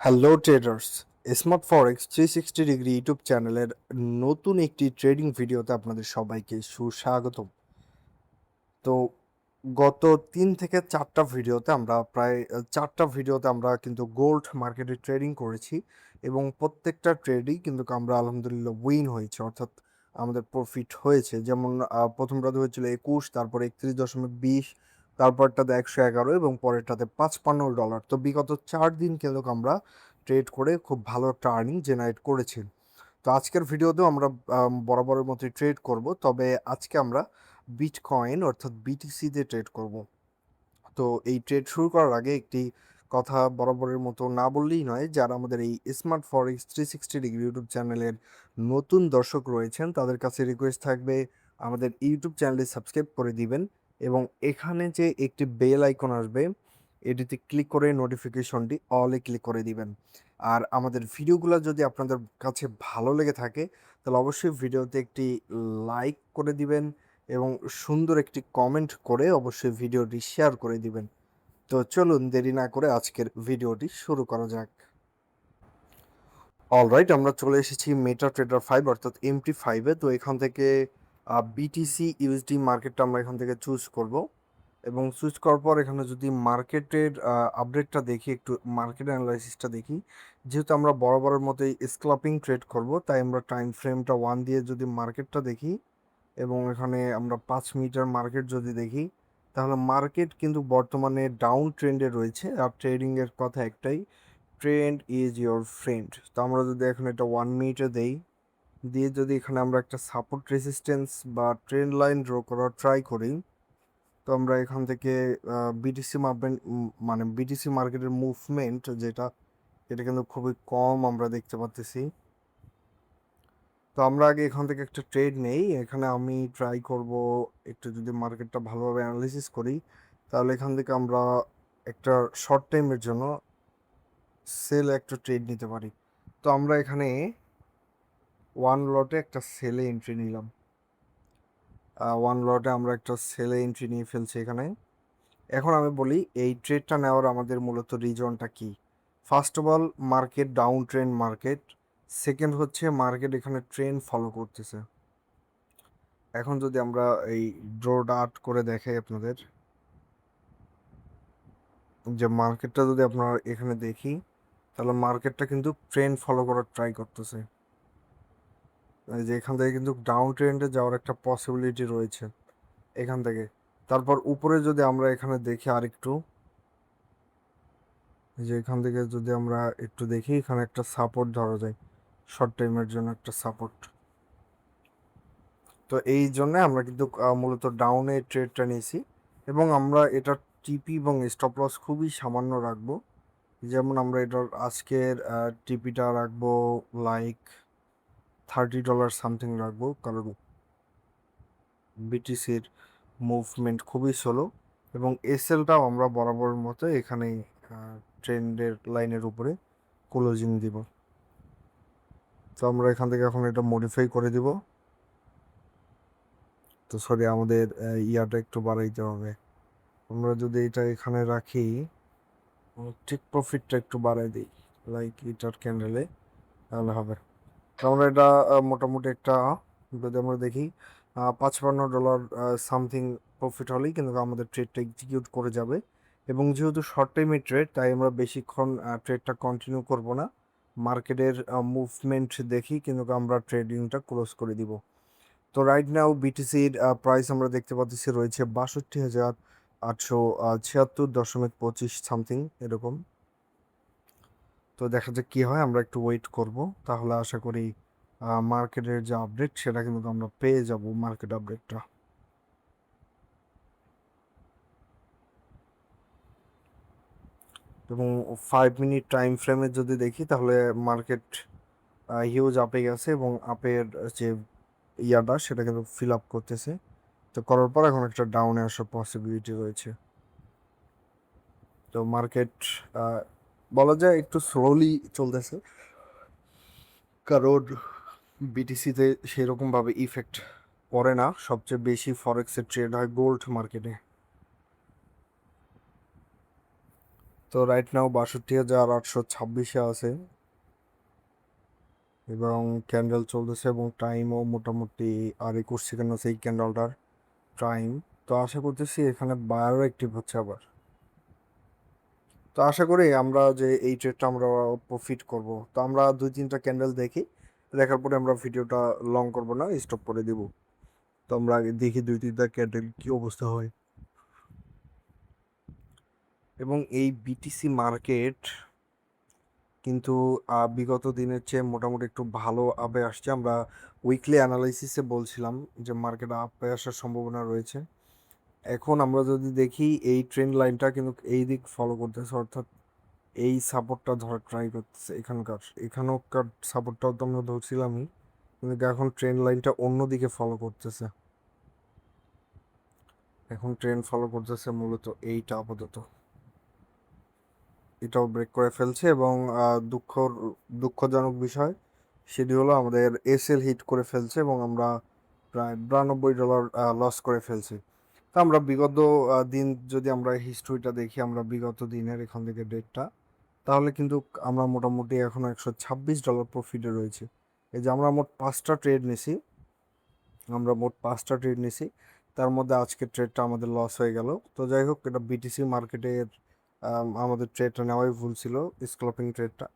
Hello traders, smart ফরেক্স 360 degree YouTube চ্যানেলের নতুন একটি ট্রেডিং ভিডিওতে আপনাদের সবাইকে সুস্বাগতম। তো গত 3 থেকে 4টা ভিডিওতে আমরা প্রায় 4টা ভিডিওতে আমরা কিন্তু গোল্ড মার্কেটে ট্রেডিং করেছি এবং প্রত্যেকটা ট্রেডই কিন্তু আমরা আলহামদুলিল্লাহ উইন হয়েছে, অর্থাৎ আমাদের প্রফিট হয়েছে। যেমন প্রথমটাতে হয়েছিল 21, তারপর 31.20, তারপরটাতে 111 এবং পরেরটাতে $55। তো বিগত 4 দিন কিন্তু আমরা ট্রেড করে খুব ভালো একটা আর্নিং জেনারেট করেছি। তো আজকের ভিডিওতেও আমরা বরাবরের মতোই ট্রেড করব, তবে আজকে আমরা বিটকয়েন অর্থাৎ বিটিসিতে ট্রেড করব। তো এই ট্রেড শুরু করার আগে একটি কথা বরাবরের মতো না বললেই নয়, যারা আমাদের এই স্মার্ট ফরেক্স 360 ডিগ্রি ইউটিউব চ্যানেলের নতুন দর্শক রয়েছেন তাদের কাছে রিকোয়েস্ট থাকবে আমাদের ইউটিউব চ্যানেলটি সাবস্ক্রাইব করে দিবেন এবং এখানে যে একটি বেল আইকন আসবে এটিতে ক্লিক করে নোটিফিকেশনটি অলে ক্লিক করে দিবেন। আর আমাদের ভিডিওগুলো যদি আপনাদের কাছে ভালো লেগে থাকে তাহলে অবশ্যই ভিডিওতে একটি লাইক করে দিবেন এবং সুন্দর একটি কমেন্ট করে অবশ্যই ভিডিওটি শেয়ার করে দিবেন। তো চলুন দেরি না করে আজকের ভিডিওটি শুরু করা যাক। অলরাইট, আমরা চলে এসেছি MetaTrader 5 অর্থাৎ MT5-এ। তো এখান থেকে বিটিসি ইউএসডি মার্কেটটা আমরা এখান থেকে চুজ করব এবং চুজ করার পর এখানে যদি মার্কেটের আপডেটটা দেখি, একটু মার্কেট অ্যানালাইসিসটা দেখি। যেহেতু আমরা বরাবরের মতোই স্ক্যাল্পিং ট্রেড করব, তাই আমরা টাইম ফ্রেমটা 1 দিয়ে যদি মার্কেটটা দেখি এবং এখানে আমরা 5 মিনিটের মার্কেট যদি দেখি, তাহলে মার্কেট কিন্তু বর্তমানে ডাউন ট্রেন্ডে রয়েছে। আর ট্রেডিংয়ের কথা একটাই, ট্রেন্ড ইজ ইয়োর ফ্রেন্ড। তো আমরা যদি এখন এটা 1 মিনিটে দেই, দিয়ে যদি এখানে আমরা একটা সাপোর্ট রেজিস্ট্যান্স বা ট্রেন্ড লাইন ড্র করার ট্রাই করি, তো আমরা এখান থেকে বিটিসি মার্কেট মানে বিটিসি মার্কেটের মুভমেন্ট যেটা, এটা কিন্তু খুবই কম আমরা দেখতে পাচ্ছি। তো আমরা আগে এখান থেকে একটা ট্রেড নেই। এখানে আমি ট্রাই করব একটু, যদি মার্কেটটা ভালোভাবে অ্যানালিসিস করি তাহলে এখান থেকে আমরা একটা শর্ট টাইমের জন্য সেল একটা ট্রেড নিতে পারি। তো আমরা এখানে 1 লটে একটা সেলে এন্ট্রি নিলাম। 1 লটে আমরা একটা সেলে এন্ট্রি নিয়ে ফেলছি এখানে। এখন আমি বলি এই ট্রেডটা নেওয়ার আমাদের মূলত রিজনটা কি। First of all, market down trend market. Second হচ্ছে মার্কেট এখানে ট্রেন্ড ফলো করতেছে। এখন যদি আমরা এই ড্রটা আর্ট করে দেখাই আপনাদের, যে মার্কেটটা যদি আপনারা এখানে দেখি, তাহলে মার্কেটটা কিন্তু ট্রেন্ড ফলো করার ট্রাই করতেছে। এই যে এখান থেকে কিন্তু ডাউন ট্রেন্ডে যাওয়ার একটা পসিবিলিটি রয়েছে এখান থেকে। তারপর উপরে যদি আমরা এখানে দেখি আরেকটু, যে এখান থেকে যদি আমরা একটু দেখি, এখানে একটা সাপোর্ট ধরা যায়, শর্ট টাইমের জন্য একটা সাপোর্ট। তো এই জন্য আমরা কিন্তু মূলত ডাউনে ট্রেডটা নিয়েছি এবং আমরা এটা টিপি এবং স্টপ লস খুবই সামান্য রাখবো। যেমন আমরা এটার আজকের টিপিটা রাখবো লাইক $30 সামথিং রাখবো, কারণ বিটিসির মুভমেন্ট খুবই স্লো এবং এসএলটাও আমরা বরাবরের মতো এখানে ট্রেন্ডের লাইনের উপরে ক্লোজিং দিব। তো আমরা এখান থেকে এখন এটা মডিফাই করে দিব। তো সরি, আমাদের ইয়াটা একটু বাড়াইতে হবে। আমরা যদি এটা এখানে রাখি, ঠিক প্রফিটটা একটু বাড়াই দিই লাইক এটার ক্যান্ডেলে, তাহলে হবে। তো আমরা এটা মোটামুটি একটা, যদি আমরা দেখি $55 সামথিং প্রফিট হলেই কিন্তু আমাদের ট্রেডটা এক্সিকিউট করে যাবে। এবং যেহেতু শর্ট টাইমের ট্রেড, তাই আমরা বেশিক্ষণ ট্রেডটা কন্টিনিউ করব না। মার্কেটের মুভমেন্ট দেখি কিন্তু আমরা ট্রেডিংটা ক্লোজ করে দিব। তো রাইট নাও বিটিসির প্রাইস আমরা দেখতে পাচ্ছি রয়েছে 62,876.25 সামথিং এরকম। তো দেখা যাক কী হয়, আমরা একটু ওয়েট করব, তাহলে আশা করি মার্কেটের যে আপডেট সেটা কিন্তু আমরা পেয়ে যাব, মার্কেট আপডেটটা। এবং 5 মিনিট টাইম ফ্রেমে যদি দেখি তাহলে মার্কেট হিউজ আপে গেছে এবং আপের যে ইয়াটা সেটা কিন্তু ফিল আপ করতেছে। তো করার পর এখন একটা ডাউনে আসার পসিবিলিটি রয়েছে। তো মার্কেট বলা যায় একটু স্লোলি চলতেছে, কারণ বিটিসিতে সেরকমভাবে ইফেক্ট পড়ে না। সবচেয়ে বেশি ফরেক্সের ট্রেড হয় গোল্ড মার্কেটে। তো রাইট নাও 62,826-এ আছে এবং ক্যান্ডেল চলতেছে এবং টাইমও মোটামুটি আর 21 সেকেন্ড আছে এই ক্যান্ডেলটার টাইম। তো আশা করতেছি এখানে বায়ারও অ্যাক্টিভ হচ্ছে আবার। তো আশা করি আমরা যে এই ট্রেডটা আমরা প্রফিট করব। তো আমরা 2-3টা ক্যান্ডেল দেখি, দেখার পরে আমরা ভিডিওটা লং করব না, স্টপ করে দিব। তো আমরা আগে দেখি 2-3টা ক্যান্ডেল কি অবস্থা হয়। এবং এই বিটিসি মার্কেট কিন্তু বিগত দিনের চেয়ে মোটামুটি একটু ভালো আপে আসছে। আমরা উইকলি অ্যানালাইসিসে বলছিলাম যে মার্কেট আপে আসার সম্ভাবনা রয়েছে। এখন আমরা যদি দেখি এই ট্রেন্ড লাইনটা কিন্তু এই দিক ফলো করতেছে, অর্থাৎ এই সাপোর্টটা ধরার ট্রাই করতেছে। এখানকার সাপোর্টটাও তো আমরা ধরছিলামই, কিন্তু এখন ট্রেন্ড লাইনটা অন্যদিকে ফলো করতেছে। এখন ট্রেন্ড ফলো করতেছে মূলত এইটা আপাতত, এটাও ব্রেক করে ফেলছে এবং দুঃখজনক বিষয় সেটি হলো আমাদের এসএল হিট করে ফেলছে এবং আমরা প্রায় $92 লস করে ফেলছি। তা আমরা বিগত দিন যদি আমরা হিস্ট্রিটা দেখি, আমরা বিগত দিনের এখান থেকে ডেটটা, তাহলে কিন্তু আমরা মোটামুটি এখন $126 প্রফিটে রয়েছে। এই যে আমরা মোট 5টা ট্রেড নিছি, তার মধ্যে আজকের ট্রেডটা আমাদের লস হয়ে গেল। তো যাই হোক, এটা বিটিসি মার্কেটের আমাদের ট্রেডটা নেওয়াই ভুল ছিল, স্ক্যালপিং ট্রেডটা।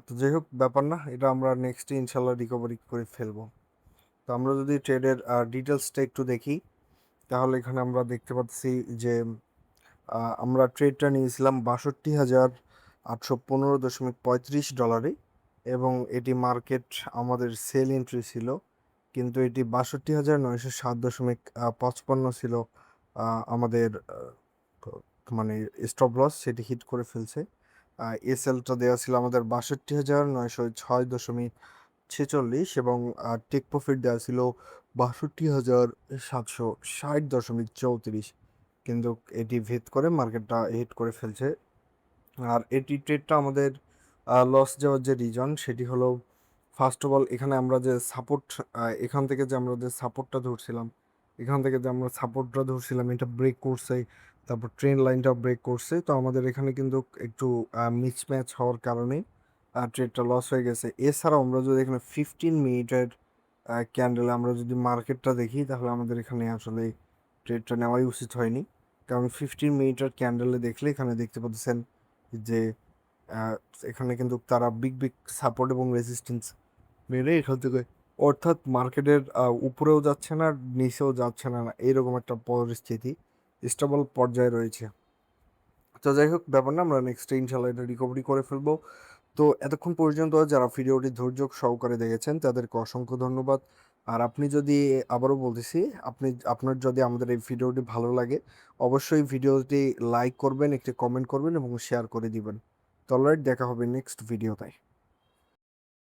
তো যাই হোক, ব্যাপার না, এটা আমরা নেক্সটে ইনশাল্লাহ রিকভারি করে ফেলবো। তো আমরা যদি ট্রেডের ডিটেলসটা একটু দেখি, তাহলে এখানে আমরা দেখতে পাচ্ছি যে আমরা ট্রেডটা নিয়েছিলাম $62,815.35 এবং এটি মার্কেট আমাদের সেল এন্ট্রি ছিল, কিন্তু এটি 62,907.55 ছিল আমাদের মানে স্টপ লস, সেটি হিট করে ফেলছে। এসএলটা দেওয়া ছিল আমাদের 62,906.46 এবং টেক প্রফিট দেওয়া ছিল 62,760.34, কিন্তু এটি ভেদ করে মার্কেটটা হিট করে ফেলছে। আর এটি ট্রেডটা আমাদের লস যাওয়ার যে রিজন সেটি হলো, ফার্স্ট অফ অল এখানে আমরা যে সাপোর্ট, এখান থেকে যে আমরা যে সাপোর্টটা ধরছিলাম, এটা ব্রেক করছে, তারপর ট্রেন লাইনটাও ব্রেক করছে। তো আমাদের এখানে কিন্তু একটু মিসম্যাচ হওয়ার কারণে ট্রেডটা লস হয়ে গেছে। এছাড়াও আমরা যদি এখানে 15 মিনিটের ক্যান্ডেলে আমরা যদি মার্কেটটা দেখি, তাহলে আমাদের এখানে আসলে ট্রেডটা নেওয়াই উচিত হয়নি, কারণ 15 মিনিটের ক্যান্ডেলে দেখলে এখানে দেখতে পাচ্ছেন যে আহ, এখানে কিন্তু তারা বিগ বিগ সাপোর্ট এবং রেজিস্ট্যান্স মেরে এখান থেকে, অর্থাৎ মার্কেটের উপরেও যাচ্ছে না নিচেও যাচ্ছে না, এইরকম একটা পরিস্থিতি স্টেবল পর্যায়ে রয়েছে। তো যাই হোক, ব্যাপার না, আমরা নেক্সট ইনশাল্লাহ এটা রিকভারি করে ফেলবো। তো এতক্ষণ পর্যন্ত যারা ভিডিওটি ধৈর্য সহকারে দেখেছেন তাদেরকে অসংখ্য ধন্যবাদ। আর আপনি যদি, আবারও বলতেছি, আপনার যদি আমাদের এই ভিডিওটি ভালো লাগে, অবশ্যই ভিডিওটি লাইক করবেন, একটি কমেন্ট করবেন এবং শেয়ার করে দিবেন। তো অলরাইট, দেখা হবে নেক্সট ভিডিওতে।